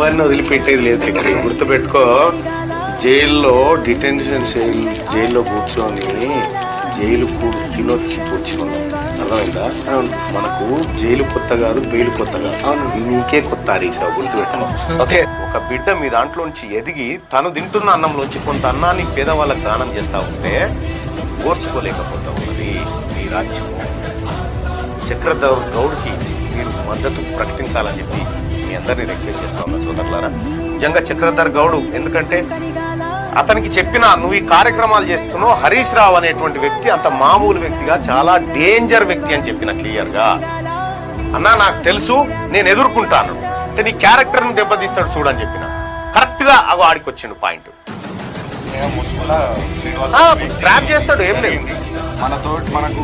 ఎవరిని వదిలిపెట్టేది లేదు చక్రి, గుర్తుపెట్టుకో. జైల్లో డిటెన్షన్ జైల్లో కూర్చొని జైలు తినొచ్చి కూర్చున్నాం, అర్థమైందా? మనకు జైలు కొత్త కాదు, బెయిల్ కొత్త కాదు, నీకే కొత్త హరీసావు, గుర్తుపెట్టుకో. ఓకే, ఒక బిడ్డ మీ దాంట్లోంచి ఎదిగి తను తింటున్న అన్నంలోంచి కొంత అన్నాన్ని పేదవాళ్ళకి దానం చేస్తా ఉంటే ఓర్చుకోలేకపోతా ఉన్నది మీ రాజ్యం. చక్రధర్ గౌడ్కి మీరు మద్దతు ప్రకటించాలని చెప్పి మీ అందరినీ రిక్వెస్ట్ చేస్తా ఉన్నా సోదరులారా. నిజంగా చక్రధర్ గౌడ్, ఎందుకంటే అతనికి చెప్పిన నువ్వు ఈ కార్యక్రమాలు చేస్తున్నావు, హరీష్ రావు అనేటువంటి వ్యక్తి అంత మామూలు వ్యక్తిగా చాలా డేంజర్ వ్యక్తి అని చెప్పిన క్లియర్ గా. అన్నా నాకు తెలుసు, నేను ఎదుర్కొంటాను అంటే నీ క్యారెక్టర్ ని దెబ్బతీస్తాడు చూడని చెప్పిన. కరెక్ట్ గా అగో ఆడికి వచ్చిండు పాయింట్. ట్రాప్ చేస్తాడు, ఏం లేదు మనతో మనకు